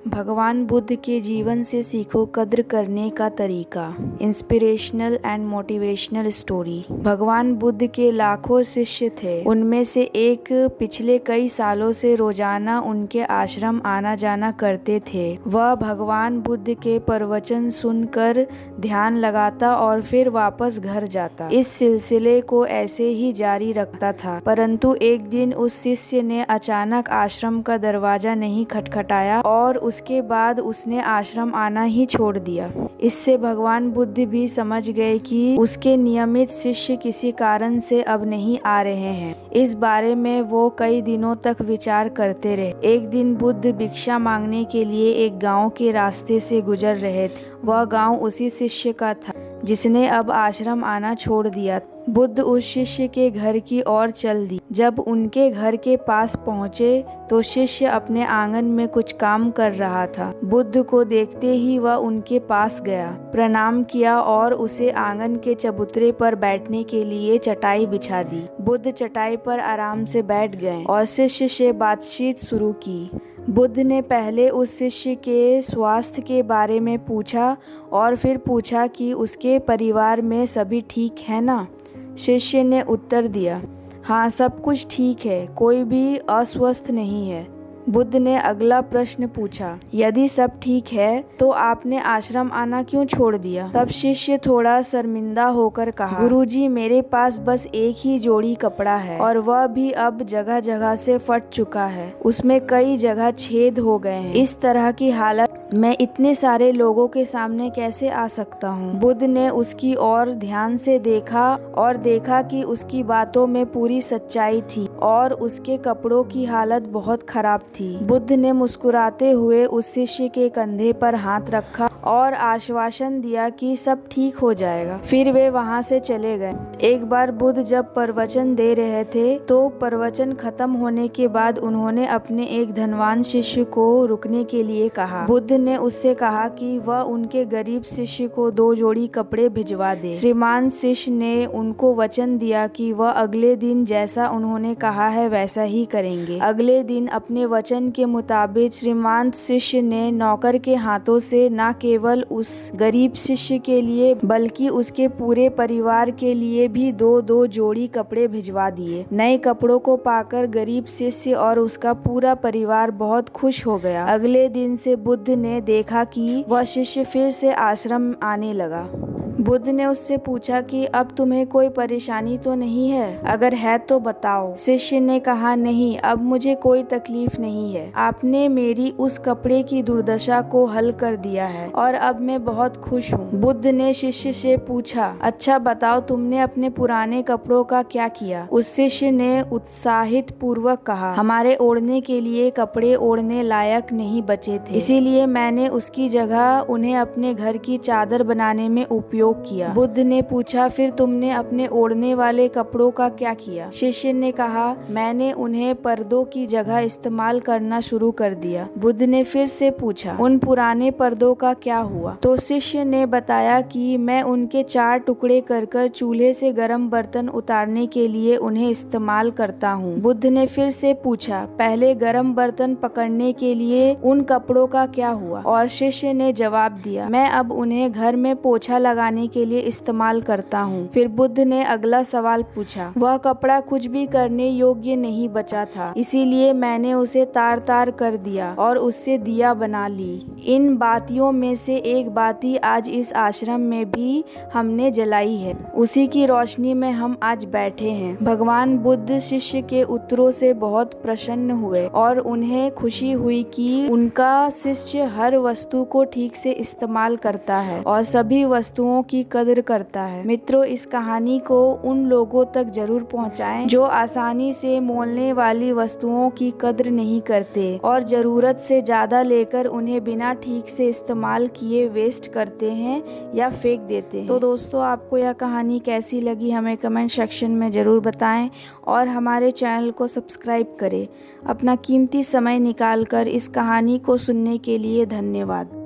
भगवान बुद्ध के जीवन से सीखो कद्र करने का तरीका। Inspirational and motivational story. भगवान बुद्ध के लाखों शिष्य थे। उनमें से एक पिछले कई सालों से रोजाना उनके आश्रम आना जाना करते थे। वह भगवान बुद्ध के प्रवचन सुनकर ध्यान लगाता और फिर वापस घर जाता। इस सिलसिले को ऐसे ही जारी रखता था, परंतु एक दिन उस शिष्य ने अचानक आश्रम का दरवाजा नहीं खटखटाया और उसके बाद उसने आश्रम आना ही छोड़ दिया। इससे भगवान बुद्ध भी समझ गए कि उसके नियमित शिष्य किसी कारण से अब नहीं आ रहे हैं। इस बारे में वो कई दिनों तक विचार करते रहे। एक दिन बुद्ध भिक्षा मांगने के लिए एक गांव के रास्ते से गुजर रहे थे। वह गांव उसी शिष्य का था जिसने अब आश्रम आना छोड़ दिया। बुद्ध उस शिष्य के घर की ओर चल दी। जब उनके घर के पास पहुँचे तो शिष्य अपने आंगन में कुछ काम कर रहा था। बुद्ध को देखते ही वह उनके पास गया, प्रणाम किया और उसे आंगन के चबूतरे पर बैठने के लिए चटाई बिछा दी। बुद्ध चटाई पर आराम से बैठ गए और शिष्य से बातचीत शुरू की। बुद्ध ने पहले उस शिष्य के स्वास्थ्य के बारे में पूछा और फिर पूछा कि उसके परिवार में सभी ठीक है ना। शिष्य ने उत्तर दिया, हाँ सब कुछ ठीक है, कोई भी अस्वस्थ नहीं है। बुद्ध ने अगला प्रश्न पूछा, यदि सब ठीक है तो आपने आश्रम आना क्यों छोड़ दिया? तब शिष्य थोड़ा शर्मिंदा होकर कहा, गुरुजी मेरे पास बस एक ही जोड़ी कपड़ा है और वह भी अब जगह जगह से फट चुका है। उसमें कई जगह छेद हो गए हैं। इस तरह की हालत मैं इतने सारे लोगों के सामने कैसे आ सकता हूँ? बुद्ध ने उसकी ओर ध्यान से देखा और देखा कि उसकी बातों में पूरी सच्चाई थी और उसके कपड़ों की हालत बहुत खराब थी। बुद्ध ने मुस्कुराते हुए उस शिष्य के कंधे पर हाथ रखा और आश्वासन दिया कि सब ठीक हो जाएगा। फिर वे वहाँ से चले गए। एक बार बुद्ध जब प्रवचन दे रहे थे तो प्रवचन खत्म होने के बाद उन्होंने अपने एक धनवान शिष्य को रुकने के लिए कहा। बुद्ध ने उससे कहा कि वह उनके गरीब शिष्य को 2 जोड़ी कपड़े भिजवा दे। श्रीमान शिष्य ने उनको वचन दिया कि वह अगले दिन जैसा उन्होंने कहा है वैसा ही करेंगे। अगले दिन अपने वचन के मुताबिक श्रीमान शिष्य ने नौकर के हाथों से न केवल उस गरीब शिष्य के लिए बल्कि उसके पूरे परिवार के लिए भी 2-2 जोड़ी कपड़े भिजवा दिए। नए कपड़ों को पाकर गरीब शिष्य और उसका पूरा परिवार बहुत खुश हो गया। अगले दिन से बुद्ध ने देखा कि वह शिष्य फिर से आश्रम आने लगा। बुद्ध ने उससे पूछा कि अब तुम्हें कोई परेशानी तो नहीं है? अगर है तो बताओ। शिष्य ने कहा, नहीं अब मुझे कोई तकलीफ नहीं है। आपने मेरी उस कपड़े की दुर्दशा को हल कर दिया है और अब मैं बहुत खुश हूँ। बुद्ध ने शिष्य से पूछा, अच्छा बताओ तुमने अपने पुराने कपड़ों का क्या किया? उस शिष्य ने उत्साहित पूर्वक कहा, हमारे ओढ़ने के लिए कपड़े ओढ़ने लायक नहीं बचे थे, इसीलिए मैंने उसकी जगह उन्हें अपने घर की चादर बनाने में उपयोग किया। बुद्ध ने पूछा, फिर तुमने अपने ओढ़ने वाले कपड़ों का क्या किया? शिष्य ने कहा, मैंने उन्हें पर्दों की जगह इस्तेमाल करना शुरू कर दिया। बुद्ध ने फिर से पूछा, उन पुराने पर्दों का क्या हुआ? तो शिष्य ने बताया कि मैं उनके 4 टुकड़े कर चूल्हे से गर्म बर्तन उतारने के लिए उन्हें इस्तेमाल करता हूँ। बुद्ध ने फिर से पूछा, पहले गर्म बर्तन पकड़ने के लिए उन कपड़ों का क्या हुआ? और शिष्य ने जवाब दिया, मैं अब उन्हें घर में पोछा लगाने के लिए इस्तेमाल करता हूँ। फिर बुद्ध ने अगला सवाल पूछा, वह कपड़ा कुछ भी करने योग्य नहीं बचा था, इसीलिए मैंने उसे तार तार कर दिया और उससे दिया बना ली। इन बातियों में से एक बाती आज इस आश्रम में भी हमने जलाई है, उसी की रोशनी में हम आज बैठे हैं। भगवान बुद्ध शिष्य के उत्तरों से बहुत प्रसन्न हुए और उन्हें खुशी हुई कि उनका शिष्य हर वस्तु को ठीक से इस्तेमाल करता है और सभी वस्तुओं की कदर करता है। मित्रों, इस कहानी को उन लोगों तक जरूर पहुंचाएं जो आसानी से मोलने वाली वस्तुओं की कदर नहीं करते और जरूरत से ज्यादा लेकर उन्हें बिना ठीक से इस्तेमाल किए वेस्ट करते हैं या फेंक देते हैं। तो दोस्तों, आपको यह कहानी कैसी लगी हमें कमेंट सेक्शन में जरूर बताएं और हमारे चैनल को सब्सक्राइब करें। अपना कीमती समय निकालकर इस कहानी को सुनने के लिए धन्यवाद।